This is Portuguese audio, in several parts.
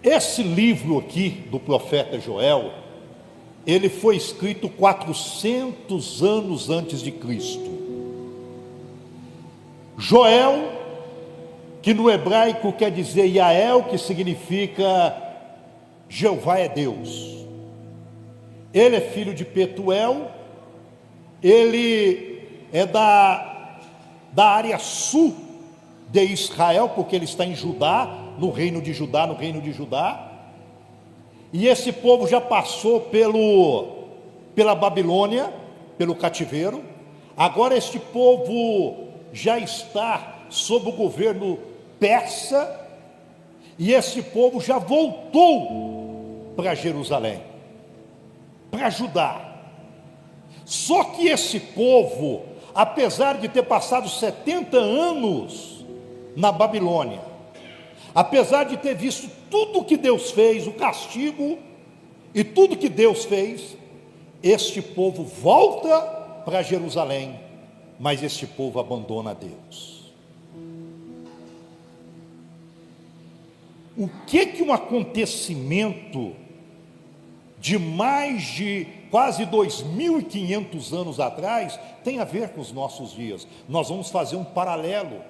Esse livro aqui do profeta Joel, ele foi escrito 400 anos antes de Cristo. Joel, que no hebraico quer dizer Yael, que significa Jeová é Deus. Ele é filho de Petuel, ele é da área sul de Israel, porque ele está em Judá, no reino de Judá. E esse povo já passou pela Babilônia, pelo cativeiro. Agora este povo já está sob o governo persa, e esse povo já voltou para Jerusalém, para Judá. Só que esse povo, apesar de ter passado 70 anos na Babilônia, apesar de ter visto tudo que Deus fez, o castigo e tudo que Deus fez, este povo volta para Jerusalém, mas este povo abandona Deus. O que um acontecimento de mais de quase 2.500 anos atrás tem a ver com os nossos dias? Nós vamos fazer um paralelo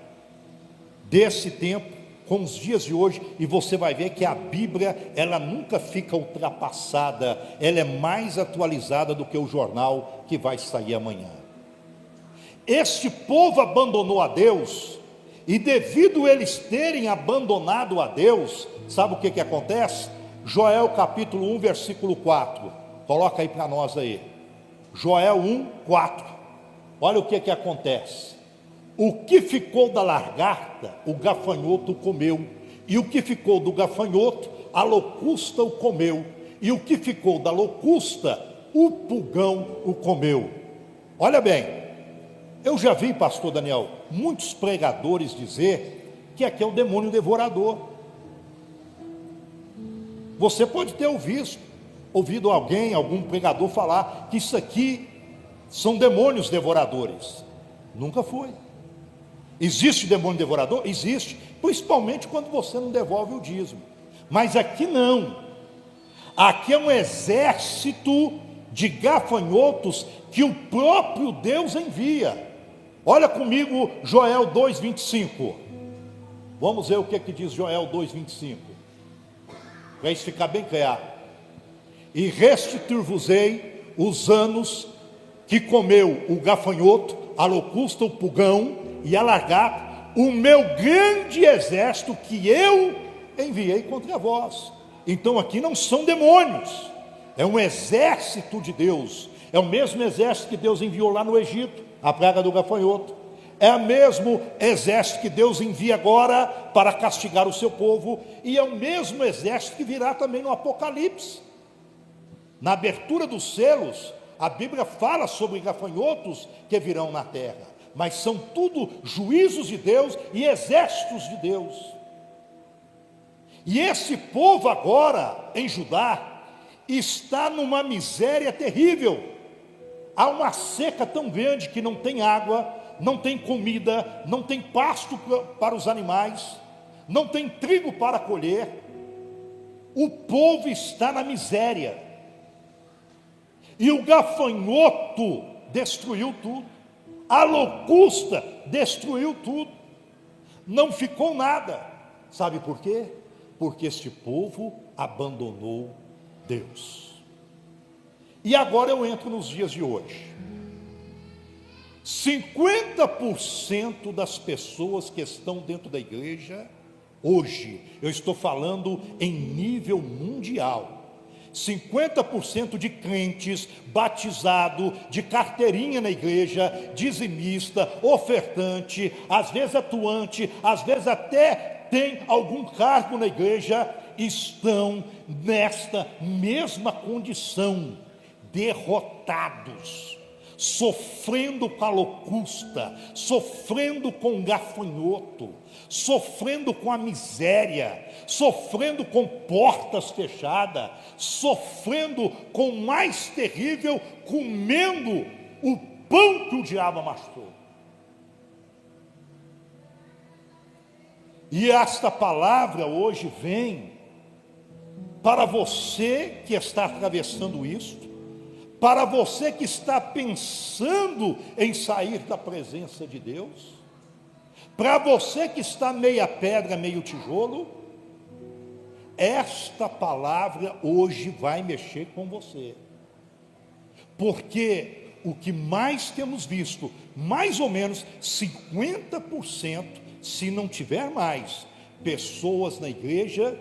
desse tempo com os dias de hoje, e você vai ver que a Bíblia, ela nunca fica ultrapassada, ela é mais atualizada do que o jornal que vai sair amanhã. Este povo abandonou a Deus, e devido eles terem abandonado a Deus, sabe o que acontece? Joel capítulo 1, versículo 4, coloca aí para nós aí, Joel 1, 4, olha o que acontece. O que ficou da lagarta, o gafanhoto comeu, e o que ficou do gafanhoto, a locusta o comeu, e o que ficou da locusta, o pulgão o comeu. Olha bem, eu já vi, pastor Daniel, muitos pregadores dizer que aqui é o demônio devorador. Você pode ter ouvido alguém, algum pregador falar que isso aqui são demônios devoradores. Nunca foi. Existe demônio devorador? Existe, principalmente quando você não devolve o dízimo. Mas aqui não. Aqui é um exército de gafanhotos que o próprio Deus envia. Olha comigo Joel 2:25. Vamos ver o que diz Joel 2:25, para isso ficar bem claro. E restituir-vos-ei os anos que comeu o gafanhoto, a locusta, o pulgão e a lagarta, o meu grande exército que eu enviei contra vós. Então aqui não são demônios, é um exército de Deus. É o mesmo exército que Deus enviou lá no Egito, a praga do gafanhoto. É o mesmo exército que Deus envia agora para castigar o seu povo, e é o mesmo exército que virá também no Apocalipse. Na abertura dos selos, a Bíblia fala sobre gafanhotos que virão na terra, mas são tudo juízos de Deus e exércitos de Deus. E esse povo agora em Judá está numa miséria terrível. Há uma seca tão grande que não tem água, não tem comida, não tem pasto para os animais, não tem trigo para colher. O povo está na miséria, e o gafanhoto destruiu tudo, a locusta destruiu tudo, não ficou nada. Sabe por quê? Porque este povo abandonou Deus. E agora eu entro nos dias de hoje. 50% das pessoas que estão dentro da igreja hoje, eu estou falando em nível mundial, 50% de crentes batizado, de carteirinha na igreja, dizimista, ofertante, às vezes atuante, às vezes até tem algum cargo na igreja, estão nesta mesma condição, derrotados, sofrendo com a locusta, sofrendo com o gafanhoto, sofrendo com a miséria, sofrendo com portas fechadas, sofrendo com o mais terrível, comendo o pão que o diabo amassou. E esta palavra hoje vem para você que está atravessando isso, para você que está pensando em sair da presença de Deus, para você que está meia pedra, meio tijolo, esta palavra hoje vai mexer com você, porque o que mais temos visto, mais ou menos 50%, se não tiver mais, pessoas na igreja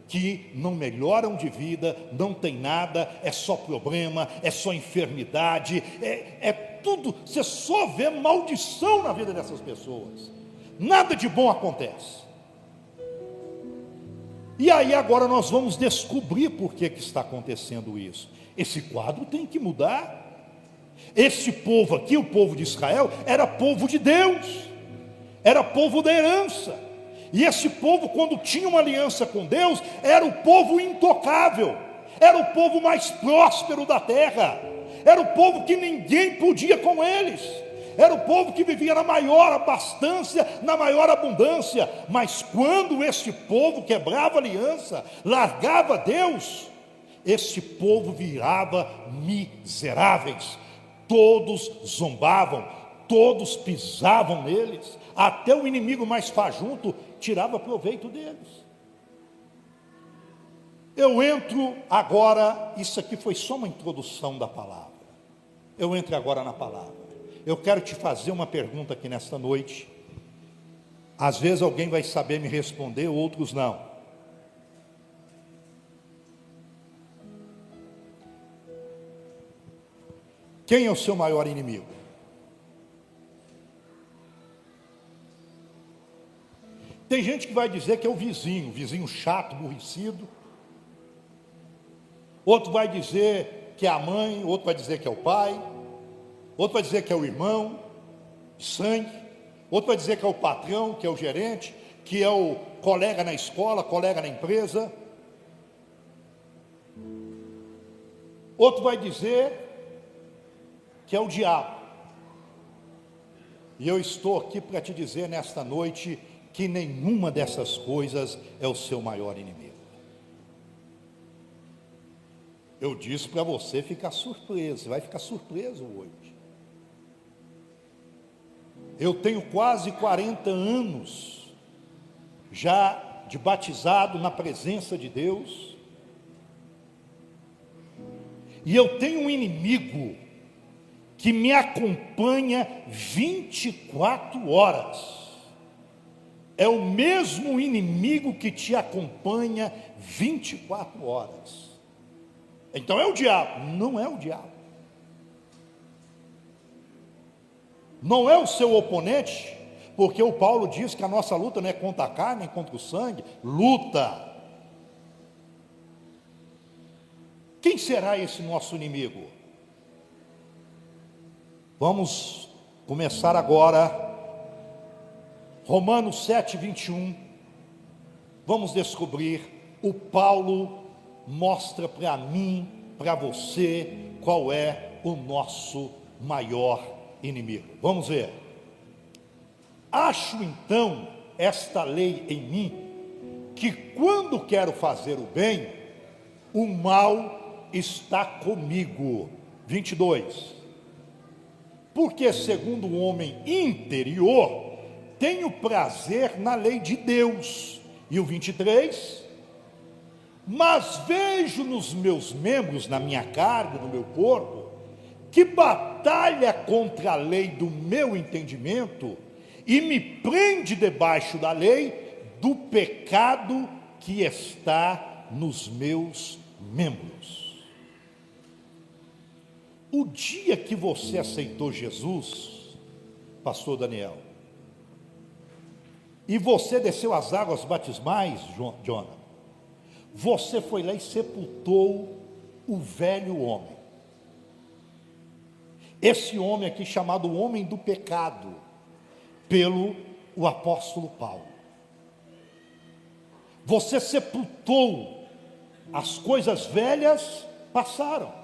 que não melhoram de vida, não tem nada, é só problema, é só enfermidade, é tudo, você só vê maldição na vida dessas pessoas, nada de bom acontece. E aí agora nós vamos descobrir por que está acontecendo isso. Esse quadro tem que mudar. Esse povo aqui, o povo de Israel, era povo de Deus, era povo da herança, e esse povo, quando tinha uma aliança com Deus, era o povo intocável, era o povo mais próspero da terra, era o povo que ninguém podia com eles, era o povo que vivia na maior abastança, na maior abundância. Mas quando esse povo quebrava a aliança, largava Deus, esse povo virava miseráveis. Todos zombavam, todos pisavam neles, até o inimigo mais fajuto tirava proveito deles. Eu entro agora, isso aqui foi só uma introdução da palavra, eu entro agora na palavra. Eu quero te fazer uma pergunta aqui nesta noite, às vezes alguém vai saber me responder, outros não. Quem é o seu maior inimigo? Tem gente que vai dizer que é o vizinho chato, aborrecido. Outro vai dizer que é a mãe, outro vai dizer que é o pai, outro vai dizer que é o irmão de sangue, outro vai dizer que é o patrão, que é o gerente, que é o colega na escola, colega na empresa. Outro vai dizer que é o diabo. E eu estou aqui para te dizer nesta noite que nenhuma dessas coisas é o seu maior inimigo. Eu disse para você ficar surpreso, você vai ficar surpreso hoje. Eu tenho quase 40 anos já de batizado na presença de Deus, e eu tenho um inimigo que me acompanha 24 horas, é o mesmo inimigo que te acompanha 24 horas, então é o diabo? Não é o diabo, não é o seu oponente, porque o Paulo diz que a nossa luta não é contra a carne, nem contra o sangue, luta. Quem será esse nosso inimigo? Vamos começar agora, Romanos 7, 21, vamos descobrir, o Paulo mostra para mim, para você, qual é o nosso maior inimigo. Vamos ver. Acho então esta lei em mim, que quando quero fazer o bem, o mal está comigo. 22. Porque segundo o homem interior, tenho prazer na lei de Deus. E o 23, mas vejo nos meus membros, na minha carne, no meu corpo, que batalha contra a lei do meu entendimento, e me prende debaixo da lei do pecado que está nos meus membros. O dia que você aceitou Jesus, pastor Daniel, e você desceu as águas batismais, Jonah, você foi lá e sepultou o velho homem. Esse homem aqui chamado homem do pecado, pelo o apóstolo Paulo. Você sepultou, as coisas velhas passaram,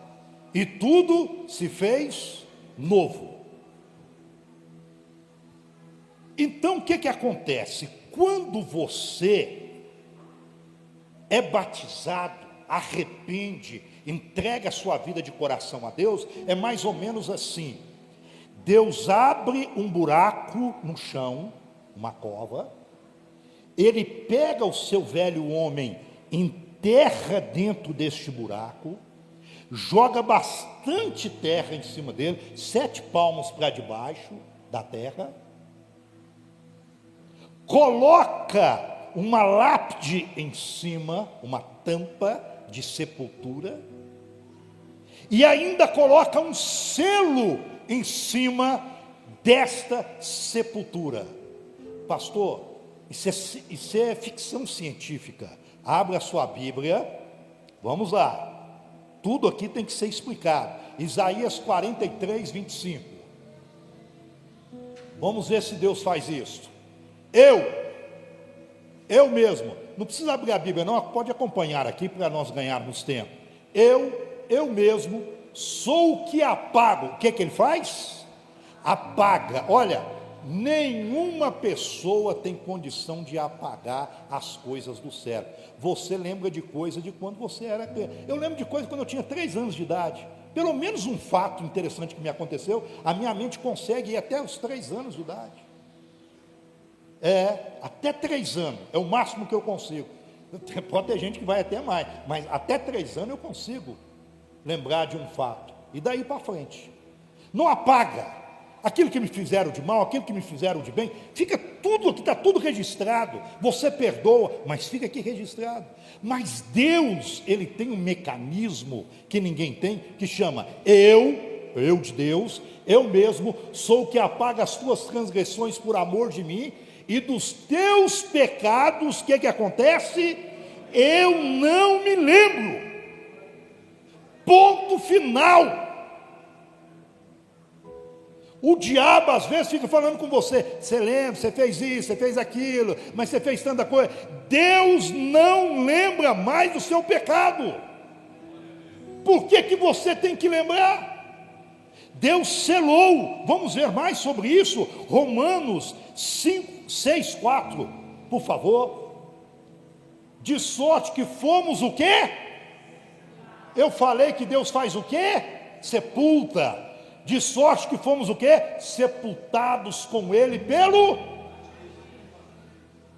e tudo se fez novo. Então o que acontece? Quando você é batizado, arrepende, entrega a sua vida de coração a Deus, é mais ou menos assim: Deus abre um buraco no chão, uma cova, Ele pega o seu velho homem, enterra dentro deste buraco, joga bastante terra em cima dele, 7 palmos para debaixo da terra, coloca uma lápide em cima, uma tampa de sepultura, e ainda coloca um selo em cima desta sepultura. Pastor, isso é ficção científica. Abra a sua Bíblia, vamos lá. Tudo aqui tem que ser explicado. Isaías 43, 25. Vamos ver se Deus faz isso. Eu mesmo, não precisa abrir a Bíblia não, pode acompanhar aqui para nós ganharmos tempo. Eu mesmo sou o que apago. O que ele faz? Apaga. Olha, nenhuma pessoa tem condição de apagar as coisas do cérebro. Você lembra de coisa de quando você era criança. Eu lembro de coisa quando eu tinha 3 anos de idade. Pelo menos um fato interessante que me aconteceu, a minha mente consegue ir até os 3 anos de idade. Até 3 anos, é o máximo que eu consigo. Pode ter gente que vai até mais, mas até 3 anos eu consigo lembrar de um fato. E daí para frente. Não apaga. Aquilo que me fizeram de mal, aquilo que me fizeram de bem, fica tudo aqui, está tudo registrado. Você perdoa, mas fica aqui registrado. Mas Deus, Ele tem um mecanismo que ninguém tem, que chama eu de Deus, eu mesmo sou o que apaga as tuas transgressões por amor de mim, e dos teus pecados, o que acontece? Eu não me lembro. Ponto final. O diabo às vezes fica falando com você: você lembra, você fez isso, você fez aquilo, mas você fez tanta coisa. Deus não lembra mais do seu pecado. Por que você tem que lembrar? Deus selou. Vamos ver mais sobre isso. Romanos 6, 4, por favor. De sorte que fomos o quê? Eu falei que Deus faz o quê? Sepulta. De sorte que fomos o quê? Sepultados com Ele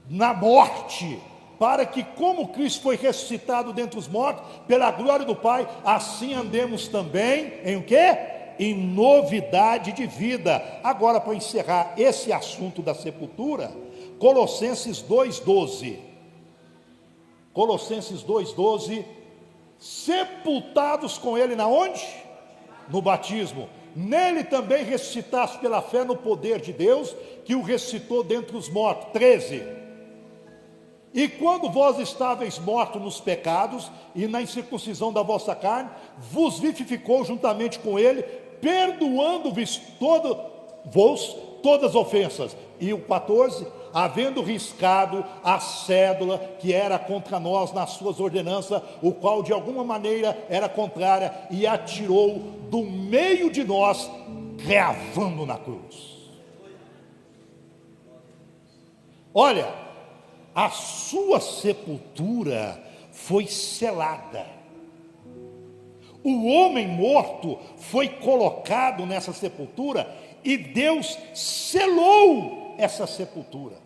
na morte, para que, como Cristo foi ressuscitado dentre os mortos, pela glória do Pai, assim andemos também em o quê? Em novidade de vida. Agora, para encerrar esse assunto da sepultura, Colossenses 2,12. Colossenses 2,12. Sepultados com Ele na onde? No batismo. Nele também ressuscitaste pela fé no poder de Deus, que o ressuscitou dentre os mortos. 13. E quando vós estáveis mortos nos pecados e na incircuncisão da vossa carne, vos vivificou juntamente com Ele, perdoando-vos todas as ofensas. E o 14, havendo riscado a cédula que era contra nós nas suas ordenanças, o qual de alguma maneira era contrária, e atirou do meio de nós, cravando na cruz. Olha, a sua sepultura foi selada. O homem morto foi colocado nessa sepultura e Deus selou essa sepultura.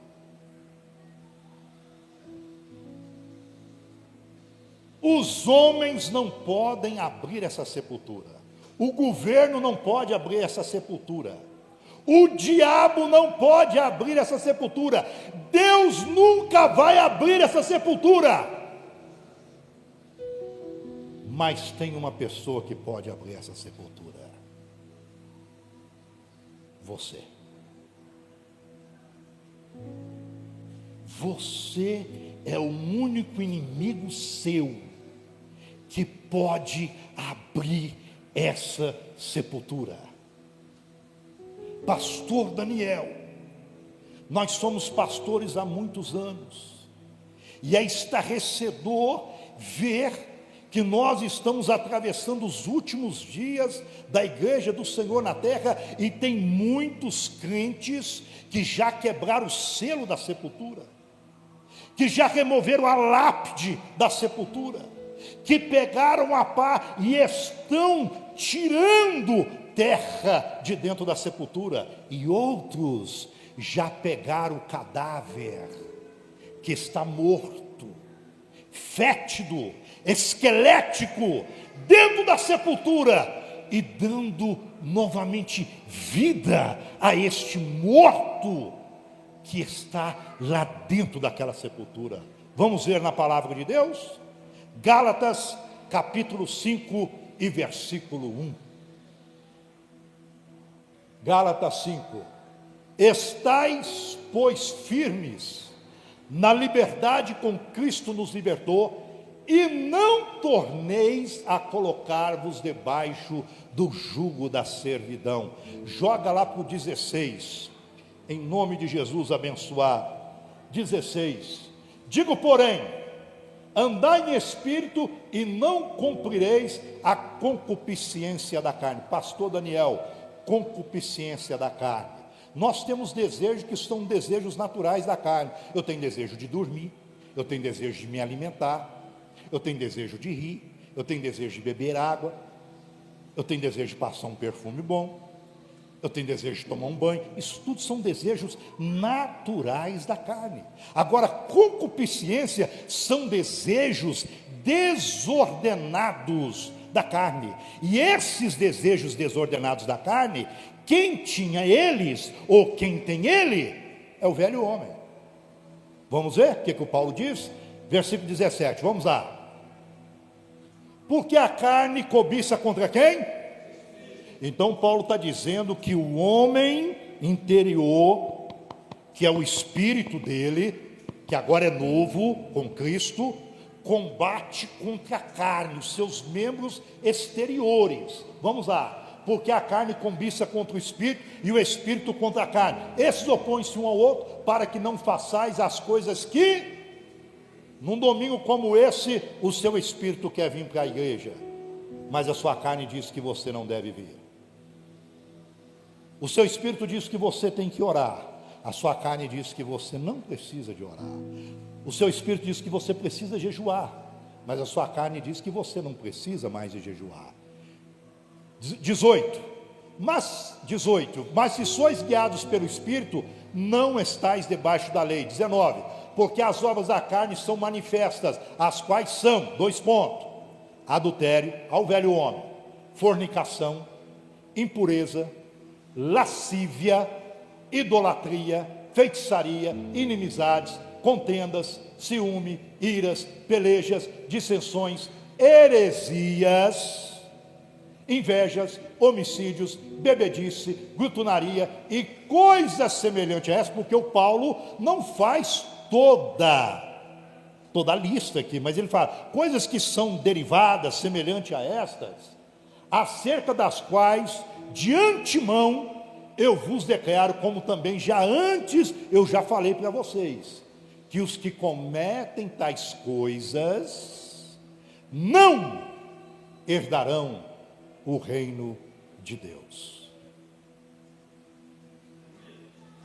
Os homens não podem abrir essa sepultura. O governo não pode abrir essa sepultura. O diabo não pode abrir essa sepultura. Deus nunca vai abrir essa sepultura. Mas tem uma pessoa que pode abrir essa sepultura. Você. Você é o único inimigo seu que pode abrir essa sepultura. Pastor Daniel, nós somos pastores há muitos anos, e é estarrecedor ver que nós estamos atravessando os últimos dias da igreja do Senhor na terra, e tem muitos crentes que já quebraram o selo da sepultura, que já removeram a lápide da sepultura, que pegaram a pá e estão tirando terra de dentro da sepultura, e outros já pegaram o cadáver que está morto, fétido, esquelético, dentro da sepultura, e dando novamente vida a este morto que está lá dentro daquela sepultura. Vamos ver na palavra de Deus? Gálatas capítulo 5 e versículo 1. Gálatas 5. Estais, pois, firmes na liberdade com Cristo nos libertou, e não torneis a colocar-vos debaixo do jugo da servidão. Joga lá para o 16, em nome de Jesus abençoado. 16. Digo, porém, andai em espírito e não cumprireis a concupiscência da carne. Pastor Daniel, concupiscência da carne. Nós temos desejos que são desejos naturais da carne. Eu tenho desejo de dormir, eu tenho desejo de me alimentar, eu tenho desejo de rir, eu tenho desejo de beber água, eu tenho desejo de passar um perfume bom, eu tenho desejo de tomar um banho. Isso tudo são desejos naturais da carne. Agora, concupiscência são desejos desordenados da carne. E esses desejos desordenados da carne, quem tinha eles, ou quem tem ele, é o velho homem. Vamos ver o que o Paulo diz? Versículo 17, vamos lá. Porque a carne cobiça contra quem? Então Paulo está dizendo que o homem interior, que é o espírito dele, que agora é novo com Cristo, combate contra a carne, os seus membros exteriores. Vamos lá. Porque a carne cobiça contra o espírito e o espírito contra a carne. Esses opõem-se um ao outro para que não façais as coisas que... Num domingo como esse, o seu espírito quer vir para a igreja, mas a sua carne diz que você não deve vir. O seu espírito diz que você tem que orar, a sua carne diz que você não precisa de orar. O seu espírito diz que você precisa jejuar, mas a sua carne diz que você não precisa mais de jejuar. 18. Mas se sois guiados pelo Espírito, não estáis debaixo da lei. 19. Porque as obras da carne são manifestas, as quais são, 2 pontos: adultério, ao velho homem, fornicação, impureza, lascívia, idolatria, feitiçaria, inimizades, contendas, ciúme, iras, pelejas, dissensões, heresias, invejas, homicídios, bebedice, glutonaria e coisas semelhantes a essa, porque o Paulo não faz toda a lista aqui, mas ele fala coisas que são derivadas, semelhantes a estas, acerca das quais de antemão eu vos declaro, como também já antes eu já falei para vocês, que os que cometem tais coisas não herdarão o reino de Deus.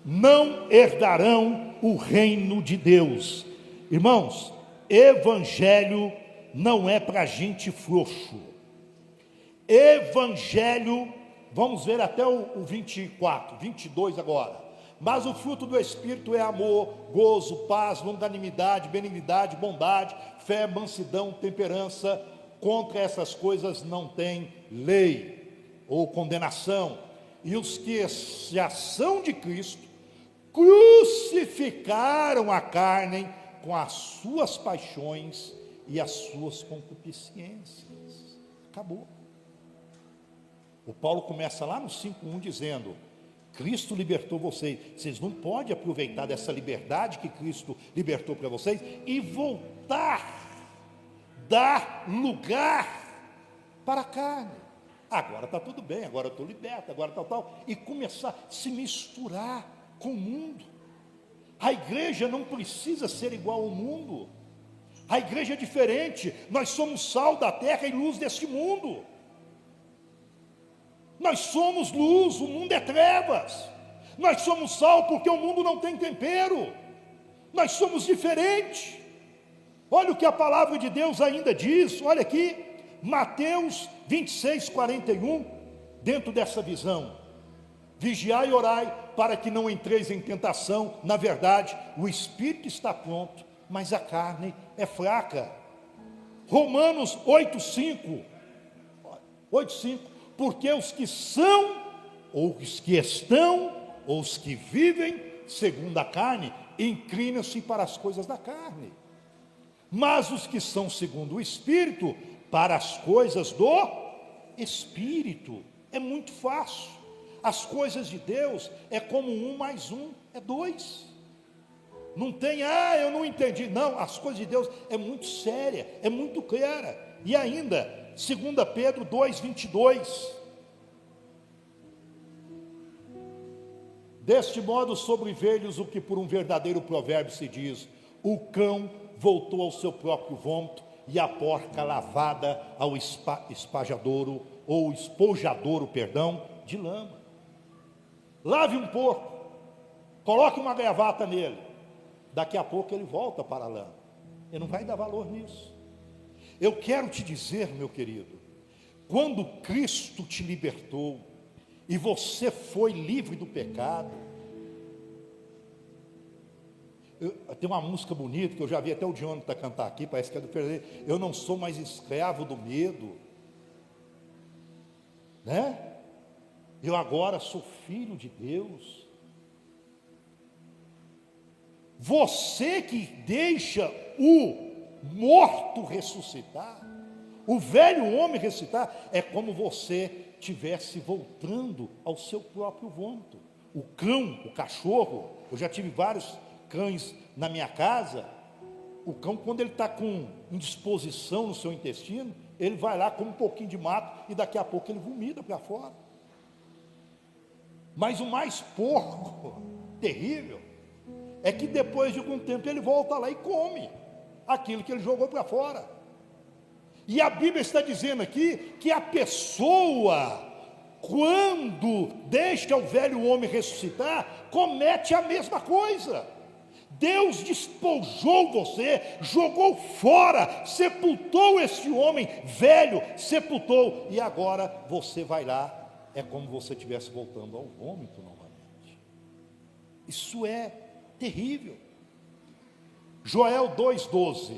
Não herdarão o reino de Deus. Irmãos, evangelho não é para gente frouxo. Evangelho, vamos ver até o 24, 22 agora. Mas o fruto do Espírito é amor, gozo, paz, longanimidade, benignidade, bondade, fé, mansidão, temperança. Contra essas coisas não tem lei ou condenação. E os que já são de Cristo crucificaram a carne com as suas paixões e as suas concupiscências. Acabou. O Paulo começa lá no 5:1 dizendo: Cristo libertou vocês. Vocês não podem aproveitar dessa liberdade que Cristo libertou para vocês e voltar, dar lugar para a carne. Agora está tudo bem, agora eu estou liberto, agora tal, e começar a se misturar com o mundo. A igreja não precisa ser igual ao mundo. A igreja é diferente. Nós somos sal da terra e luz deste mundo. Nós somos luz, o mundo é trevas. Nós somos sal porque o mundo não tem tempero. Nós somos diferentes. Olha o que a palavra de Deus ainda diz, olha aqui, Mateus 26, 41, dentro dessa visão: vigiai e orai, para que não entreis em tentação. Na verdade, o espírito está pronto, mas a carne é fraca. Romanos 8,5, porque os que são, ou os que estão, ou os que vivem segundo a carne, inclinam-se para as coisas da carne, mas os que são segundo o Espírito, para as coisas do Espírito. É muito fácil. As coisas de Deus é como 1 mais 1 é 2. Não tem, eu não entendi. Não, as coisas de Deus é muito séria, é muito clara. E ainda, 2 Pedro 2,22. Deste modo sobreveio-lhes o que por um verdadeiro provérbio se diz: o cão voltou ao seu próprio vômito, e a porca lavada ao espojadouro de lama. Lave um porco, coloque uma gravata nele, daqui a pouco ele volta para a lama. Ele não vai dar valor nisso. Eu quero te dizer, meu querido, quando Cristo te libertou e você foi livre do pecado, tem uma música bonita que eu já vi até o Jonathan cantar aqui, parece que é do Ferreira: eu não sou mais escravo do medo, né? Eu agora sou filho de Deus. Você que deixa o morto ressuscitar, o velho homem ressuscitar, é como você estivesse voltando ao seu próprio vômito. O cão, o cachorro, eu já tive vários cães na minha casa. O cão, quando ele está com indisposição no seu intestino, ele vai lá, come um pouquinho de mato e daqui a pouco ele vomita para fora. Mas o mais porco, terrível, é que depois de algum tempo ele volta lá e come aquilo que ele jogou para fora. E a Bíblia está dizendo aqui que a pessoa, quando deixa o velho homem ressuscitar, comete a mesma coisa. Deus despojou você, jogou fora, sepultou esse homem velho, sepultou, e agora você vai lá, é como se você estivesse voltando ao vômito novamente. Isso é terrível. Joel 2,12.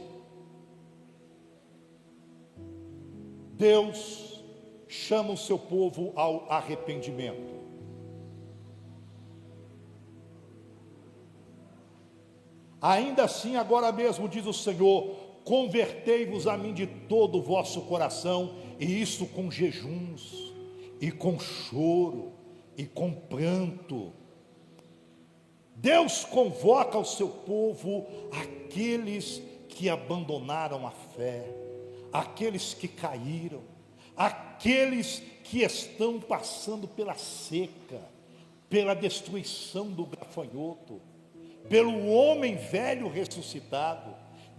Deus chama o seu povo ao arrependimento. Ainda assim, agora mesmo, diz o Senhor: convertei-vos a mim de todo o vosso coração, e isso com jejuns, e com choro, e com pranto. Deus convoca ao seu povo aqueles que abandonaram a fé, aqueles que caíram, aqueles que estão passando pela seca, pela destruição do gafanhoto, pelo homem velho ressuscitado.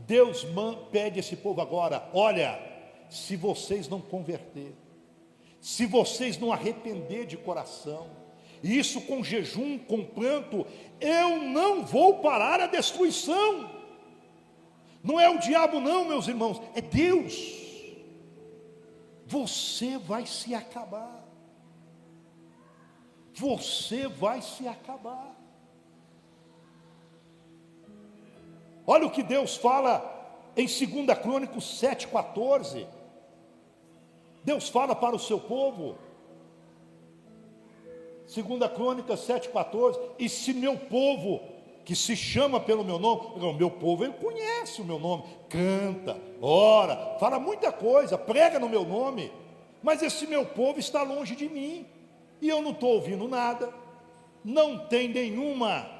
Deus pede a esse povo agora: olha, se vocês não converter, se vocês não arrepender de coração, e isso com jejum, com pranto, eu não vou parar a destruição. Não é o diabo não, meus irmãos, é Deus. Você vai se acabar. Você vai se acabar. Olha o que Deus fala em 2 Crônicas 7,14. Deus fala para o seu povo, 2 Crônicas 7,14: e se meu povo, que se chama pelo meu nome, o meu povo, ele conhece o meu nome, canta, ora, fala muita coisa, prega no meu nome, mas esse meu povo está longe de mim, e eu não estou ouvindo nada, não tem nenhuma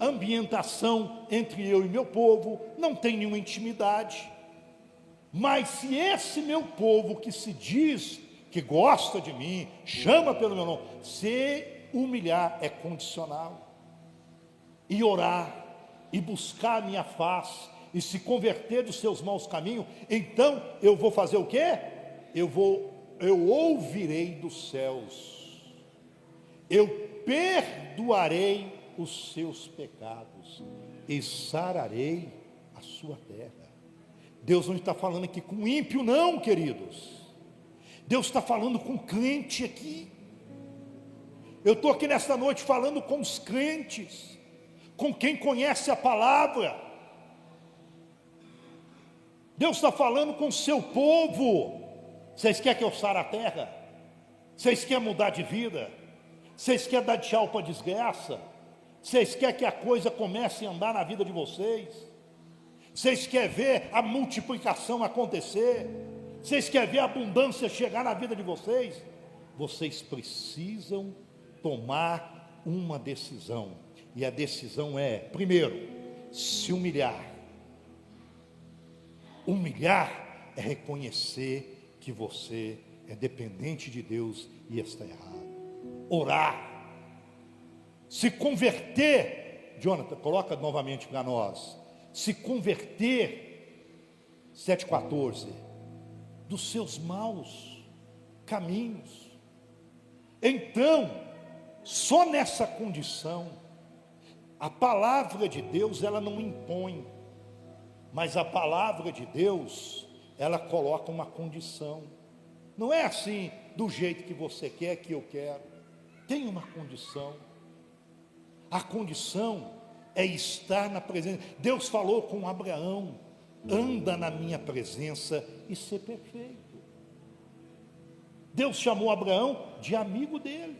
ambientação entre eu e meu povo, não tem nenhuma intimidade. Mas se esse meu povo, que se diz que gosta de mim, chama pelo meu nome, se humilhar, é condicional, e orar, e buscar a minha face, e se converter dos seus maus caminhos, então eu vou fazer o quê? Eu ouvirei dos céus, eu perdoarei os seus pecados, e sararei a sua terra. Deus não está falando aqui com ímpio não, queridos. Deus está falando com crente aqui. Eu estou aqui nesta noite falando com os crentes, com quem conhece a palavra. Deus está falando com o seu povo. Vocês querem que eu sare a terra? Vocês querem mudar de vida? Vocês querem dar tchau para a desgraça? Vocês querem que a coisa comece a andar na vida de vocês? Vocês querem ver a multiplicação acontecer? Vocês querem ver a abundância chegar na vida de vocês? Vocês precisam tomar uma decisão. E a decisão é, primeiro, se humilhar. Humilhar é reconhecer que você é dependente de Deus e está errado. Orar, se converter. Jonathan, coloca novamente para nós. Se converter, 7,14, dos seus maus caminhos. Então, só nessa condição, a palavra de Deus, ela não impõe, mas a palavra de Deus, ela coloca uma condição. Não é assim, do jeito que você quer, que eu quero. Tem uma condição. A condição é estar na presença. Deus falou com Abraão: anda na minha presença e ser perfeito. Deus chamou Abraão de amigo dele.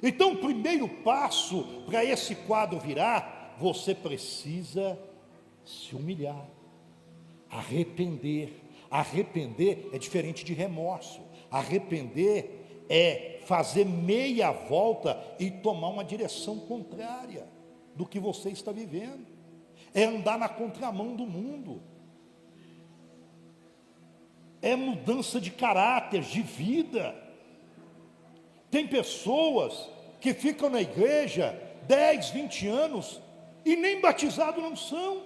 Então o primeiro passo para esse quadro virar, você precisa se humilhar, arrepender. Arrepender é diferente de remorso. Arrepender é fazer meia volta e tomar uma direção contrária do que você está vivendo. É andar na contramão do mundo. É mudança de caráter, de vida. Tem pessoas que ficam na igreja 10, 20 anos e nem batizados não são.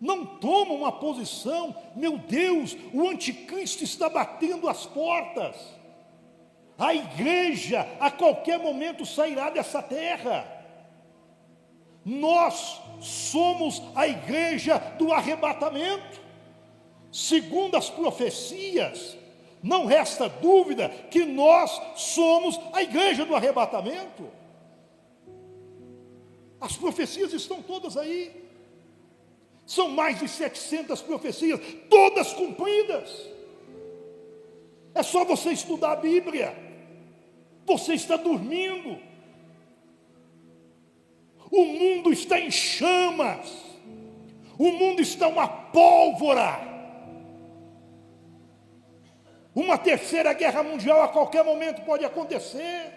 Não tomam uma posição. Meu Deus, o anticristo está batendo as portas. A igreja a qualquer momento sairá dessa terra. Nós somos a igreja do arrebatamento. Segundo as profecias, não resta dúvida que nós somos a igreja do arrebatamento. As profecias estão todas aí. São mais de 700 profecias, todas cumpridas. É só você estudar a Bíblia. Você está dormindo. O mundo está em chamas. O mundo está uma pólvora. Uma terceira guerra mundial a qualquer momento pode acontecer.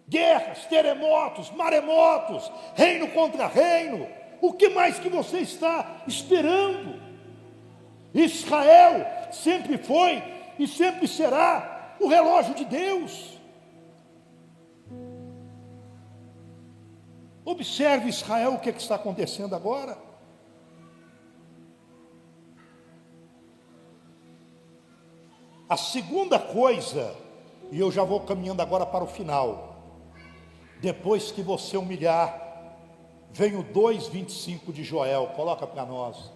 Guerras, terremotos, maremotos, reino contra reino. O que mais que você está esperando? Israel sempre foi e sempre será o relógio de Deus. Observe Israel, o que está acontecendo agora. A segunda coisa, e eu já vou caminhando agora para o final, depois que você humilhar, vem o 2,25 de Joel, coloca para nós.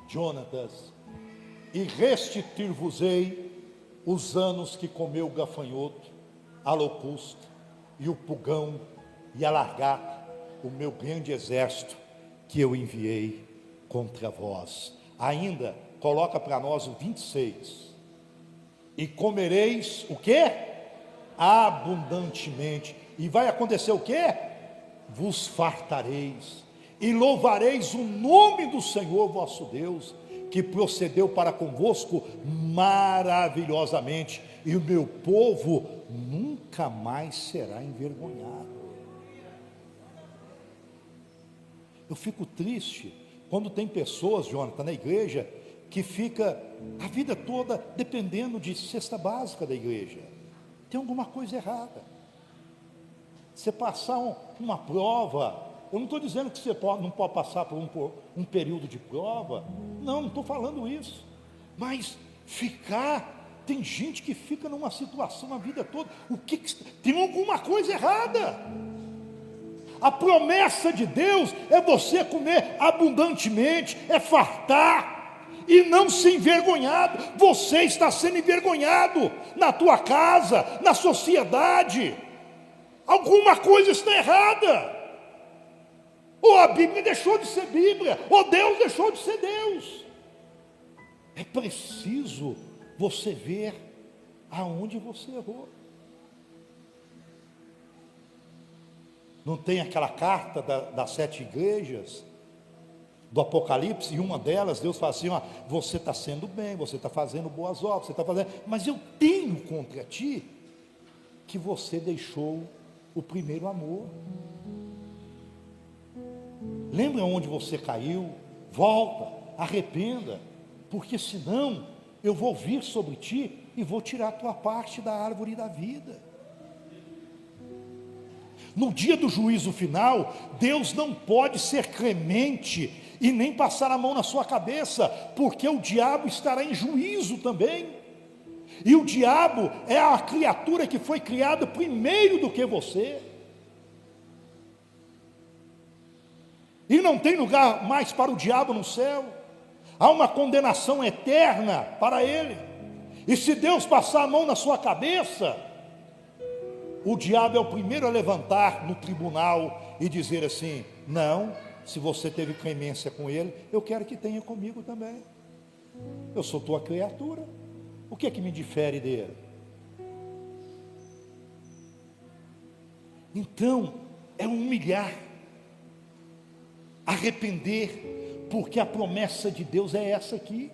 Jonatas, e restituir-vos-ei os anos que comeu o gafanhoto, a locusta, e o pulgão, e a largata, o meu grande exército, que eu enviei contra vós. Ainda, coloca para nós o 26. E comereis o quê? Abundantemente. E vai acontecer o quê? Vos fartareis e louvareis o nome do Senhor vosso Deus, que procedeu para convosco maravilhosamente, e o meu povo nunca mais será envergonhado. Eu fico triste quando tem pessoas, Jonathan, na igreja, que fica a vida toda dependendo de cesta básica da igreja. Tem alguma coisa errada. Você passar uma prova, eu não estou dizendo que você não pode passar por um período de prova, não estou falando isso, mas tem gente que fica numa situação a vida toda, tem alguma coisa errada. A promessa de Deus é você comer abundantemente, é fartar e não ser envergonhado. Você está sendo envergonhado na tua casa, na sociedade. Alguma coisa está errada. Ou a Bíblia deixou de ser Bíblia, ou Deus deixou de ser Deus. É preciso você ver aonde você errou. Não tem aquela carta das 7 igrejas do Apocalipse, e uma delas Deus fala assim: ó, você está sendo bem, você está fazendo boas obras, você está fazendo, mas eu tenho contra ti que você deixou o primeiro amor. Lembra onde você caiu? Volta, arrependa, porque senão eu vou vir sobre ti e vou tirar a tua parte da árvore da vida. No dia do juízo final, Deus não pode ser clemente e nem passar a mão na sua cabeça, porque o diabo estará em juízo também. E o diabo é a criatura que foi criada primeiro do que você. E não tem lugar mais para o diabo no céu. Há uma condenação eterna para ele. E se Deus passar a mão na sua cabeça, o diabo é o primeiro a levantar no tribunal e dizer assim: não, se você teve clemência com ele, eu quero que tenha comigo também. Eu sou tua criatura. O que é que me difere dele? Então, é humilhar, arrepender, porque a promessa de Deus é essa aqui.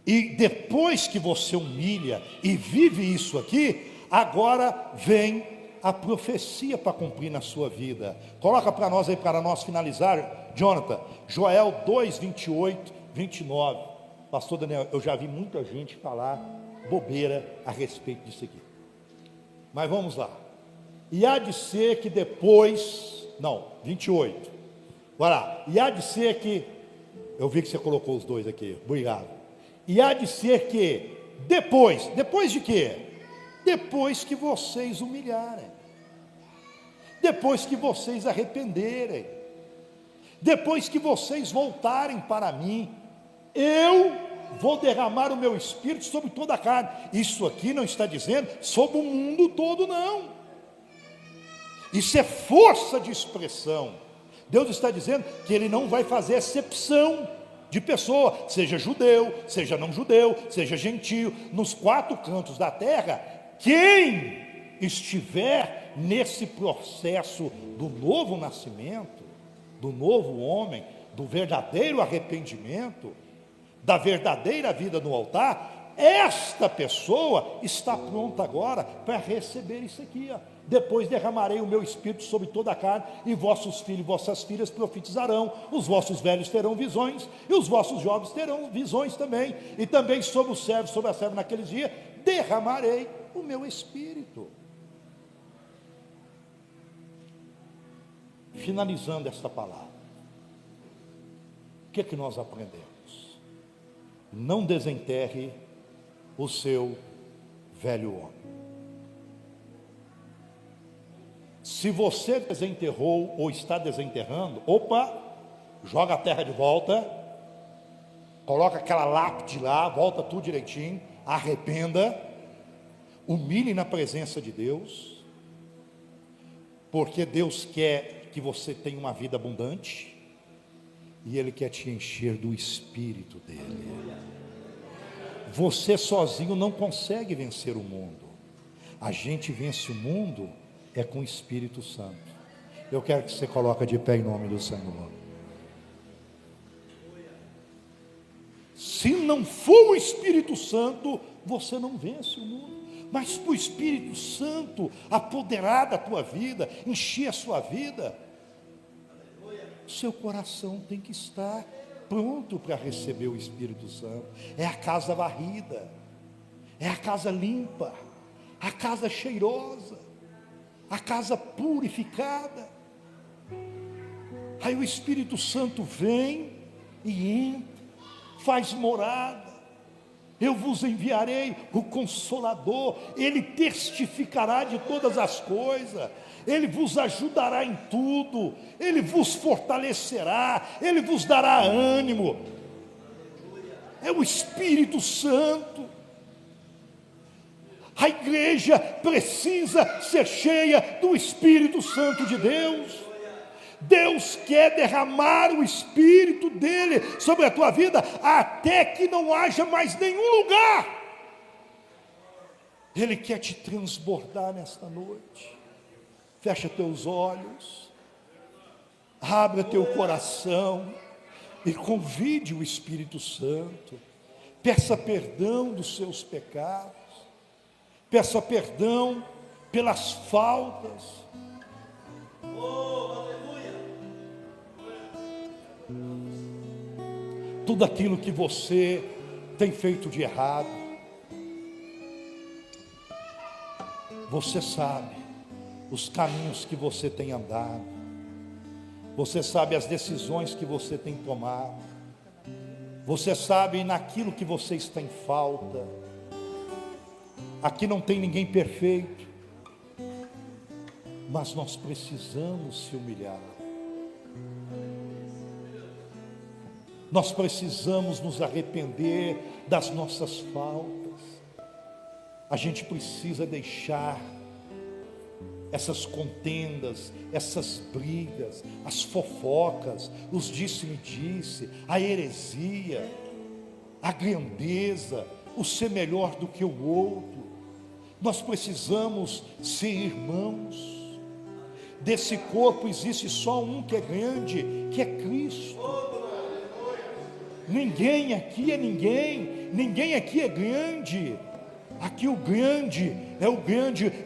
E depois que você humilha e vive isso aqui, agora vem a profecia para cumprir na sua vida. Coloca para nós aí, para nós finalizar, Jonathan, Joel 2, 28, 29. Pastor Daniel, eu já vi muita gente falar bobeira a respeito disso aqui. Mas vamos lá. E há de ser que depois, não, 28. Vai lá. E há de ser que, eu vi que você colocou os dois aqui, obrigado. E há de ser que depois de quê? Depois que vocês humilharem, depois que vocês arrependerem, depois que vocês voltarem para mim, eu vou derramar o meu espírito sobre toda a carne. Isso aqui não está dizendo sobre o mundo todo, não. Isso é força de expressão. Deus está dizendo que Ele não vai fazer exceção de pessoa, seja judeu, seja não judeu, seja gentio, nos 4 cantos da terra. Quem estiver nesse processo do novo nascimento, do novo homem, do verdadeiro arrependimento, da verdadeira vida no altar, esta pessoa está pronta agora para receber isso aqui, ó. Depois derramarei o meu espírito sobre toda a carne, e vossos filhos e vossas filhas profetizarão, os vossos velhos terão visões, e os vossos jovens terão visões também, e também sobre os servos, sobre a serva naqueles dias, derramarei o meu espírito. Finalizando esta palavra, o que é que nós aprendemos? Não desenterre o seu velho homem. Se você desenterrou ou está desenterrando, joga a terra de volta, coloca aquela lápide lá, volta tudo direitinho, arrependa, humilhe na presença de Deus, porque Deus quer que você tenha uma vida abundante, e Ele quer te encher do Espírito dEle. Você sozinho não consegue vencer o mundo. A gente vence o mundo com o Espírito Santo. Eu quero que você coloque de pé em nome do Senhor. Se não for o Espírito Santo, você não vence o mundo. Mas para o Espírito Santo apoderar da tua vida, encher a sua vida, seu coração tem que estar pronto para receber o Espírito Santo. É a casa varrida, é a casa limpa, a casa cheirosa, a casa purificada. Aí o Espírito Santo vem e entra, faz morada. eu vos enviarei o Consolador, Ele testificará de todas as coisas, Ele vos ajudará em tudo, Ele vos fortalecerá, Ele vos dará ânimo. É o Espírito Santo. A igreja precisa ser cheia do Espírito Santo de Deus. Deus quer derramar o Espírito dele sobre a tua vida, até que não haja mais nenhum lugar. Ele quer te transbordar nesta noite. Fecha teus olhos, abra teu coração e convide o Espírito Santo. Peça perdão dos seus pecados, peça perdão pelas faltas. Tudo aquilo que você tem feito de errado, você sabe os caminhos que você tem andado, você sabe as decisões que você tem tomado, você sabe naquilo que você está em falta. Aqui não tem ninguém perfeito, mas nós precisamos se humilhar. Nós precisamos nos arrepender das nossas faltas. A gente precisa deixar essas contendas, essas brigas, as fofocas, os disse-me-disse, a heresia, a grandeza, o ser melhor do que o outro. Nós precisamos ser irmãos. Desse corpo existe só um que é grande, que é Cristo. Ninguém aqui é ninguém, ninguém aqui é grande. Aqui o grande,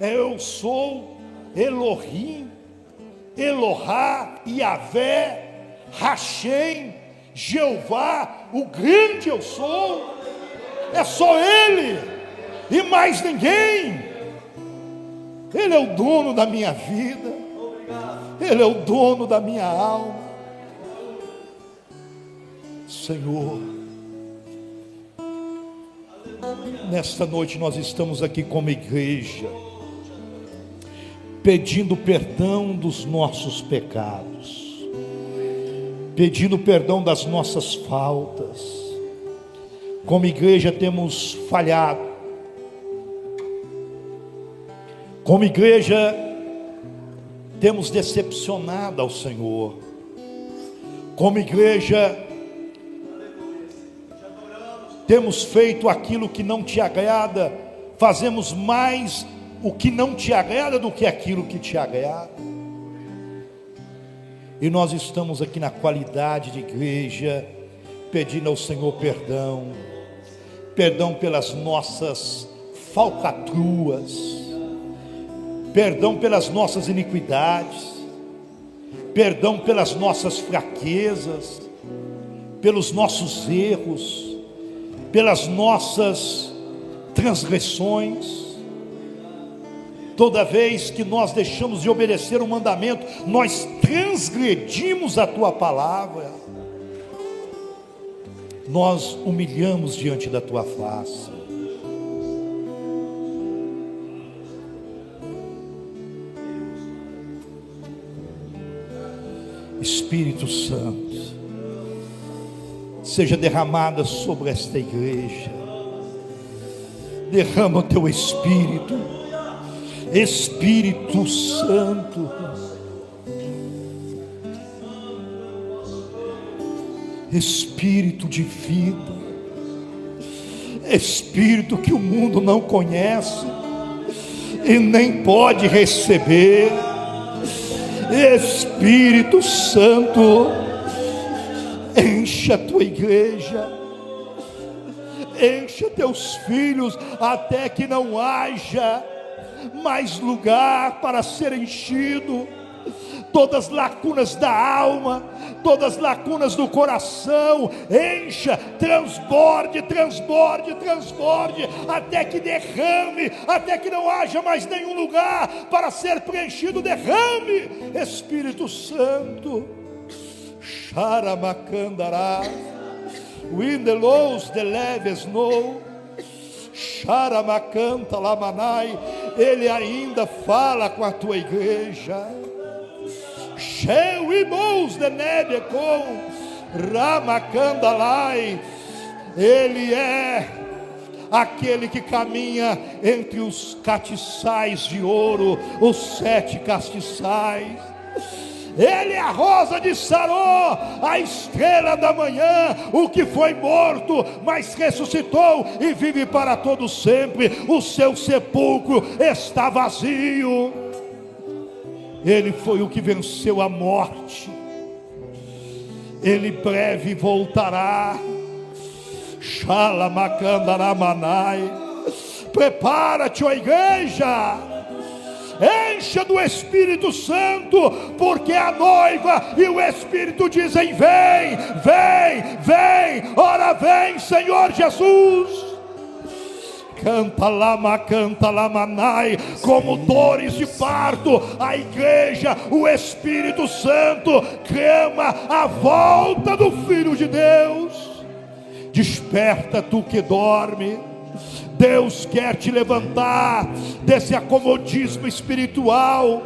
é eu sou, Elohim, Elohá, Yahvé, Hashem, Jeová, o grande eu sou. É só Ele e mais ninguém. Ele é o dono da minha vida, Ele é o dono da minha alma. Senhor, nesta noite nós estamos aqui como igreja, pedindo perdão dos nossos pecados, pedindo perdão das nossas faltas. Como igreja temos falhado, como igreja temos decepcionado ao Senhor, como igreja temos feito aquilo que não te agrada, fazemos mais o que não te agrada do que aquilo que te agrada. E nós estamos aqui na qualidade de igreja, pedindo ao Senhor perdão, perdão pelas nossas falcatruas, perdão pelas nossas iniquidades, perdão pelas nossas fraquezas, pelos nossos erros, pelas nossas transgressões. Toda vez que nós deixamos de obedecer o mandamento, nós transgredimos a tua palavra, nós humilhamos diante da tua face. Espírito Santo, seja derramada sobre esta igreja. Derrama o teu Espírito, Espírito Santo, Espírito de vida, Espírito que o mundo não conhece e nem pode receber. Espírito Santo, encha a tua igreja, encha teus filhos, até que não haja mais lugar para ser enchido. Todas as lacunas da alma, todas as lacunas do coração, encha, transborde, transborde, transborde, até que derrame, até que não haja mais nenhum lugar para ser preenchido. Derrame, Espírito Santo. Xaramacandará, windelos de leve snow, Xaramacanta Lamanai, Ele ainda fala com a tua igreja. Sheu irmãos de neve com Ramacandalai, Ele é aquele que caminha entre os castiçais de ouro, os 7 castiçais. Ele é a rosa de Saró, a estrela da manhã, o que foi morto, mas ressuscitou e vive para todo sempre. O seu sepulcro está vazio. Ele foi o que venceu a morte. Ele breve voltará. Xalamacandaраmanai. Prepara-te, ó igreja. Encha do Espírito Santo, porque a noiva e o Espírito dizem: vem, vem, vem. Ora vem, Senhor Jesus. Canta lamanai, como dores de parto, a igreja, o Espírito Santo clama a volta do Filho de Deus. Desperta tu que dorme. Deus quer te levantar desse acomodismo espiritual.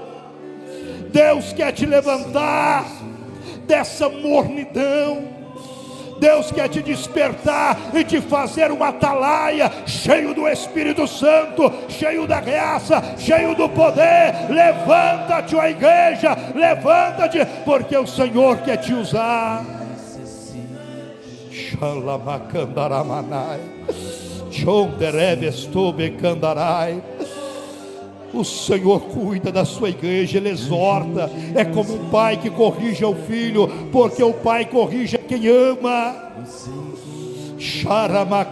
Deus quer te levantar dessa mornidão. Deus quer te despertar e te fazer uma atalaia, cheio do Espírito Santo, cheio da graça, cheio do poder. Levanta-te, ó igreja, levanta-te, porque o Senhor quer te usar. Xalamacandaраmanai, Chonderebestobecandarai. O Senhor cuida da sua igreja, Ele exorta. É como um pai que corrige ao filho, porque o pai corrige a quem ama. Xaramac